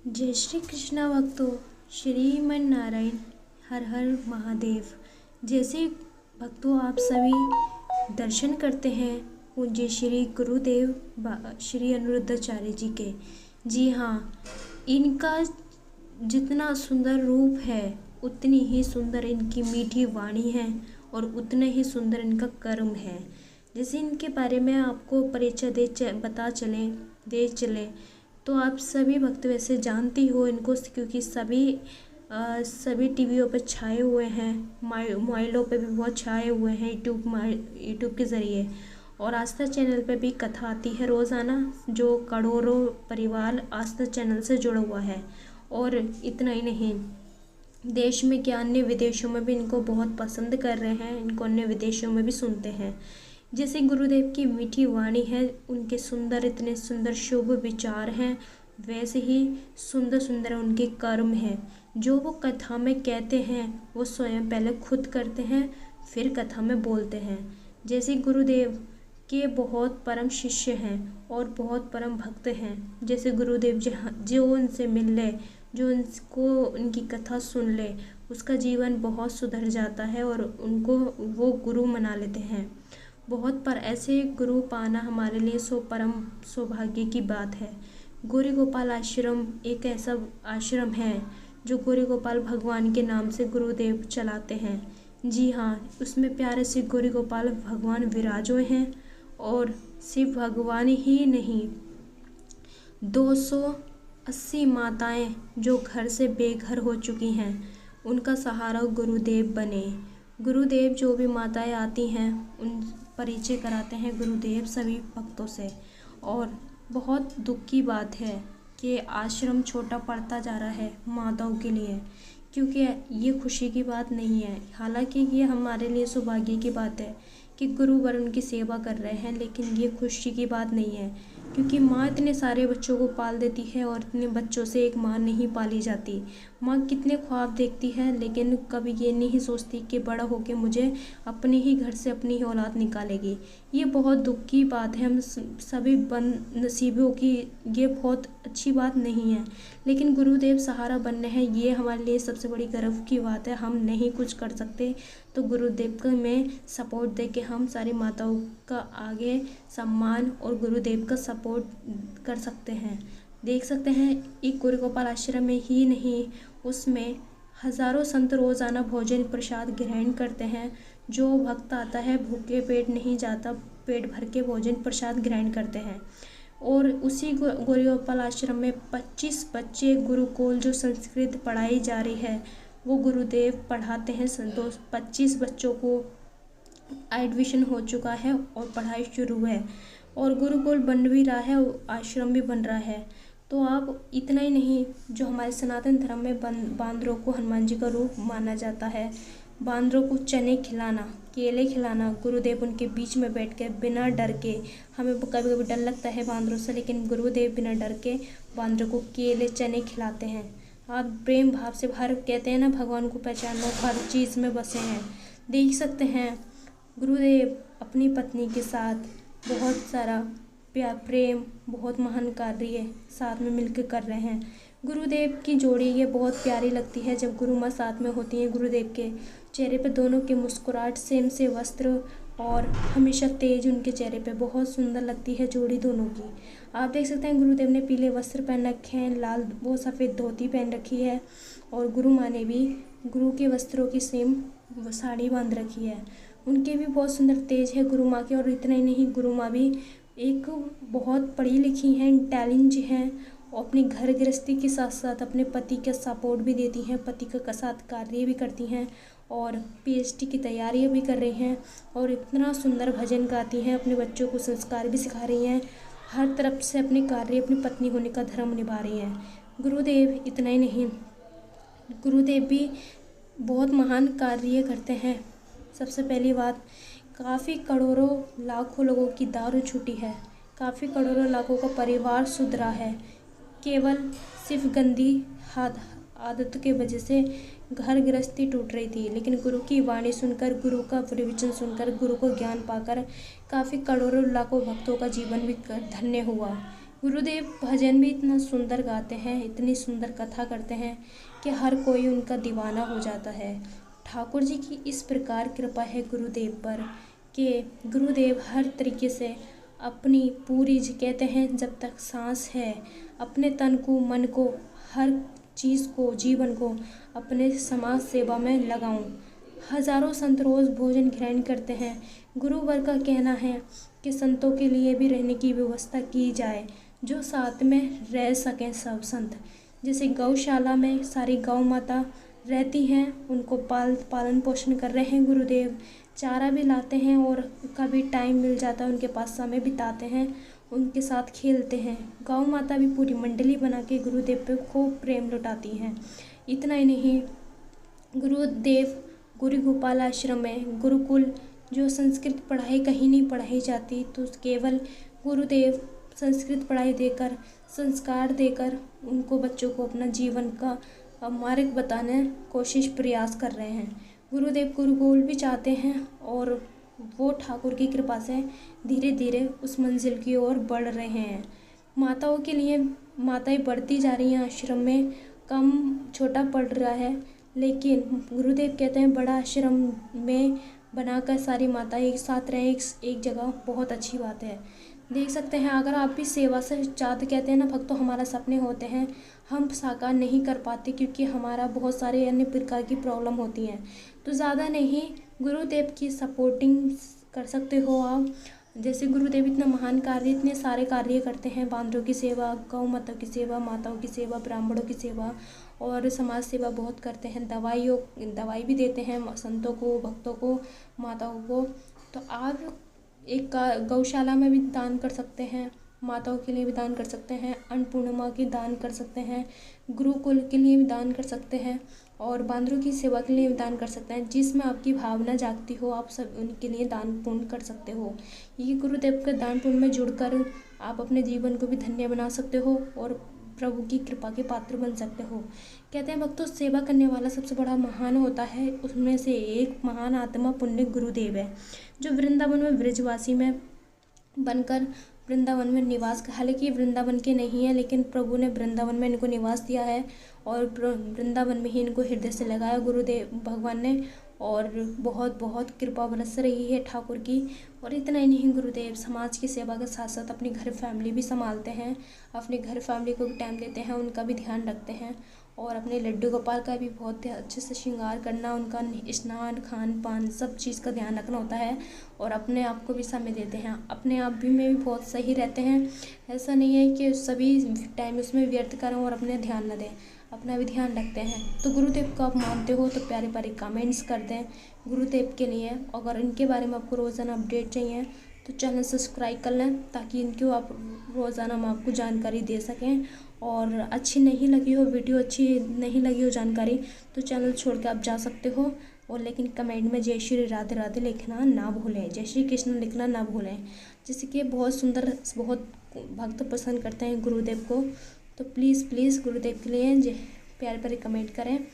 जय श्री कृष्णा भक्तों। श्रीमन नारायण हर हर महादेव। जैसे भक्तों आप सभी दर्शन करते हैं पूज्य श्री गुरुदेव श्री अनिरुद्धाचार्य जी के। जी हाँ, इनका जितना सुंदर रूप है उतनी ही सुंदर इनकी मीठी वाणी है और उतना ही सुंदर इनका कर्म है। जैसे इनके बारे में आपको परिचय दे चले तो आप सभी भक्त वैसे जानती हो इनको, क्योंकि सभी टीवियों पर छाए हुए हैं, मोबाइलों पे भी बहुत छाए हुए हैं यूट्यूब के ज़रिए। और आस्था चैनल पे भी कथा आती है रोज़ाना, जो करोड़ों परिवार आस्था चैनल से जुड़ा हुआ है। और इतना ही नहीं, देश में क्या अन्य विदेशों में भी इनको बहुत पसंद कर रहे हैं, इनको अन्य विदेशों में भी सुनते हैं। जैसे गुरुदेव की मीठी वाणी है, उनके इतने सुंदर शुभ विचार हैं, वैसे ही सुंदर सुंदर उनके कर्म हैं। जो वो कथा में कहते हैं वो स्वयं पहले खुद करते हैं, फिर कथा में बोलते हैं। जैसे गुरुदेव के बहुत परम शिष्य हैं और बहुत परम भक्त हैं। जैसे गुरुदेव जो उनसे मिल ले, जो उनको उनकी कथा सुन ले, उसका जीवन बहुत सुधर जाता है और उनको वो गुरु मना लेते हैं। बहुत पर ऐसे गुरु पाना हमारे लिए परम सौभाग्य की बात है। गौरी गोपाल आश्रम एक ऐसा आश्रम है जो गौरी गोपाल भगवान के नाम से गुरुदेव चलाते हैं। जी हाँ, उसमें प्यारे से गौरी गोपाल भगवान विराजो हैं। और सिर्फ भगवान ही नहीं, 280 माताएं जो घर से बेघर हो चुकी हैं, उनका सहारा गुरुदेव बने। गुरुदेव जो भी माताएं आती हैं उन परिचय कराते हैं गुरुदेव सभी भक्तों से। और बहुत दुख की बात है कि आश्रम छोटा पड़ता जा रहा है माताओं के लिए, क्योंकि ये खुशी की बात नहीं है। हालांकि ये हमारे लिए सौभाग्य की बात है कि गुरुवर उनकी सेवा कर रहे हैं, लेकिन ये खुशी की बात नहीं है, क्योंकि माँ इतने सारे बच्चों को पाल देती है और इतने बच्चों से एक माँ नहीं पाली जाती। माँ कितने ख्वाब देखती है, लेकिन कभी ये नहीं सोचती कि बड़ा होकर मुझे अपने ही घर से अपनी ही औलाद निकालेगी। ये बहुत दुख की बात है। हम सभी नसीबों की ये बहुत अच्छी बात नहीं है, लेकिन गुरुदेव सहारा बन रहे हैं, ये हमारे लिए सबसे बड़ी गर्व की बात है। हम नहीं कुछ कर सकते तो गुरुदेव को में सपोर्ट दे के हम सारी माताओं का आगे सम्मान और गुरुदेव का सपोर्ट कर सकते हैं। देख सकते हैं एक गौरी गोपाल आश्रम में ही नहीं, उसमें हजारों संत रोजाना भोजन प्रसाद ग्रहण करते हैं। जो भक्त आता है भूखे पेट नहीं जाता, पेट भर के भोजन प्रसाद ग्रहण करते हैं। और उसी गौरी गोपाल आश्रम में 25 बच्चे गुरुकुल जो संस्कृत पढ़ाई जा रही है वो गुरुदेव पढ़ाते हैं। 25 बच्चों को एडमिशन हो चुका है और पढ़ाई शुरू है, और गुरुकुल बन भी रहा है और आश्रम भी बन रहा है। तो आप इतना ही नहीं, जो हमारे सनातन धर्म में बांदरों को हनुमान जी का रूप माना जाता है, बांदरों को चने खिलाना, केले खिलाना, गुरुदेव उनके बीच में बैठ के बिना डर के, हमें कभी कभी डर लगता है बांदरों से, लेकिन गुरुदेव बिना डर के बांदरों को केले चने खिलाते हैं। आप प्रेम भाव से हर कहते हैं ना, भगवान को पहचानो, हर चीज़ में बसे हैं। देख सकते हैं गुरुदेव अपनी पत्नी के साथ बहुत सारा प्रेम, बहुत महान कार्य साथ में मिलकर कर रहे हैं। गुरुदेव की जोड़ी ये बहुत प्यारी लगती है जब गुरु माँ साथ में होती हैं। गुरुदेव के चेहरे पे दोनों की मुस्कुराहट, सेम से वस्त्र और हमेशा तेज उनके चेहरे पे, बहुत सुंदर लगती है जोड़ी दोनों की। आप देख सकते हैं गुरुदेव ने पीले वस्त्र पहन रखे हैं, लाल वो सफ़ेद धोती पहन रखी है, और गुरु माँ ने भी गुरु के वस्त्रों की सेम साड़ी बांध रखी है। उनके भी बहुत सुंदर तेज है गुरु माँ के। और इतना ही नहीं, गुरु माँ भी एक बहुत पढ़ी लिखी हैं, टैलेंट हैं, और अपनी घर गृहस्थी के साथ साथ अपने पति का सपोर्ट भी देती हैं, पति का साथ कार्य भी करती हैं, और पीएचडी की तैयारियां भी कर रही हैं, और इतना सुंदर भजन गाती हैं, अपने बच्चों को संस्कार भी सिखा रही हैं, हर तरफ से अपने कार्य, अपनी पत्नी होने का धर्म निभा रही हैं। गुरुदेव इतना ही नहीं, गुरुदेव भी बहुत महान कार्य करते हैं। सबसे पहली बात, काफ़ी करोड़ों लाखों लोगों की दारू छूटी है, काफ़ी करोड़ों लाखों का परिवार सुधरा है। केवल सिर्फ गंदी आदत के वजह से घर गृहस्थी टूट रही थी, लेकिन गुरु की वाणी सुनकर, गुरु का प्रवचन सुनकर, गुरु को ज्ञान पाकर काफ़ी करोड़ों लाखों भक्तों का जीवन भी धन्य हुआ। गुरुदेव भजन भी इतना सुंदर गाते हैं, इतनी सुंदर कथा करते हैं कि हर कोई उनका दीवाना हो जाता है। ठाकुर जी की इस प्रकार कृपा है गुरुदेव पर कि गुरुदेव हर तरीके से अपनी पूरी कहते हैं जब तक सांस है अपने तन को, मन को, हर चीज़ को, जीवन को अपने समाज सेवा में लगाऊं। हजारों संत रोज भोजन ग्रहण करते हैं। गुरुवर का कहना है कि संतों के लिए भी रहने की व्यवस्था की जाए, जो साथ में रह सकें सब संत। जैसे गौशाला में सारी गौ माता रहती हैं, उनको पालन पोषण कर रहे हैं गुरुदेव, चारा भी लाते हैं और कभी टाइम मिल जाता है उनके पास समय बिताते हैं, उनके साथ खेलते हैं। गौ माता भी पूरी मंडली बना के गुरुदेव पे खूब प्रेम लुटाती हैं। इतना ही नहीं, गुरुदेव गुरु गोपाल आश्रम में गुरुकुल जो संस्कृत पढ़ाई कहीं नहीं पढ़ाई जाती, तो केवल गुरुदेव संस्कृत पढ़ाई देकर, संस्कार देकर उनको बच्चों को अपना जीवन का मार्ग बताने कोशिश प्रयास कर रहे हैं। गुरुदेव गुरुकुल भी चाहते हैं और वो ठाकुर की कृपा से धीरे धीरे उस मंजिल की ओर बढ़ रहे हैं। माताओं के लिए माताएं बढ़ती जा रही हैं आश्रम में, कम छोटा पड़ रहा है, लेकिन गुरुदेव कहते हैं बड़ा आश्रम में बनाकर सारी माताएं एक साथ रहें एक जगह, बहुत अच्छी बात है। देख सकते हैं अगर आप भी सेवा से चाहते, कहते हैं ना भक्तों हमारा सपने होते हैं, हम साकार नहीं कर पाते क्योंकि हमारा बहुत सारे अन्य प्रकार की प्रॉब्लम होती हैं, तो ज़्यादा नहीं गुरुदेव की सपोर्टिंग कर सकते हो आप। जैसे गुरुदेव इतना महान कार्य, इतने सारे कार्य करते हैं, बांदरों की सेवा, गौ माता की सेवा, माताओं की सेवा, ब्राह्मणों की सेवा और समाज सेवा बहुत करते हैं। दवाई भी देते हैं संतों को, भक्तों को, माताओं को। तो आप एक गौशाला में भी दान कर सकते हैं, माताओं के लिए भी दान कर सकते हैं, अन्नपूर्णिमा की दान कर सकते हैं, गुरुकुल के लिए भी दान कर सकते हैं और बांदरों की सेवा के लिए भी दान कर सकते हैं। जिसमें आपकी भावना जागती हो आप सब उनके लिए दान पुण्य कर सकते हो। ये गुरुदेव के दान पुण्य में जुड़कर आप अपने जीवन को भी धन्य बना सकते हो और प्रभु की कृपा के पात्र बन सकते हो। कहते हैं भक्तों सेवा करने वाला सबसे बड़ा महान होता है, उसमें से एक महान आत्मा पुण्य गुरुदेव है, जो वृंदावन में ब्रजवासी में बनकर वृंदावन में निवास, हालांकि वृंदावन के नहीं है लेकिन प्रभु ने वृंदावन में इनको निवास दिया है और वृंदावन में ही इनको हृदय से लगाया गुरुदेव भगवान ने, और बहुत बहुत कृपा बरस रही है ठाकुर की। और इतना ही नहीं, गुरुदेव समाज की सेवा के साथ साथ अपनी घर फैमिली भी संभालते हैं, अपने घर फैमिली को भी टाइम देते हैं, उनका भी ध्यान रखते हैं और अपने लड्डू गोपाल का भी बहुत अच्छे से श्रृंगार करना, उनका स्नान खान पान सब चीज़ का ध्यान रखना होता है और अपने आप को भी समय देते हैं, अपने आप भी में भी बहुत सही रहते हैं। ऐसा नहीं है कि सभी टाइम उसमें व्यर्थ करें और अपने ध्यान न दें, अपना भी ध्यान रखते हैं। तो गुरुदेव को आप मानते हो तो प्यारे प्यारे कमेंट्स कर दें गुरुदेव के लिए। अगर इनके बारे में आपको रोज़ाना अपडेट चाहिए तो चैनल सब्सक्राइब कर लें ताकि इनकी आप रोज़ाना हम आपको जानकारी दे सकें। और अच्छी नहीं लगी हो वीडियो, अच्छी नहीं लगी हो जानकारी, तो चैनल छोड़ के आप जा सकते हो। और लेकिन कमेंट में जय श्री राधे राधे लिखना ना भूलें, जय श्री कृष्ण लिखना ना भूलें। जैसे कि बहुत सुंदर, बहुत भक्त पसंद करते हैं गुरुदेव को, तो प्लीज़ गुरुदेव के लिए प्यारे प्यारे कमेंट करें।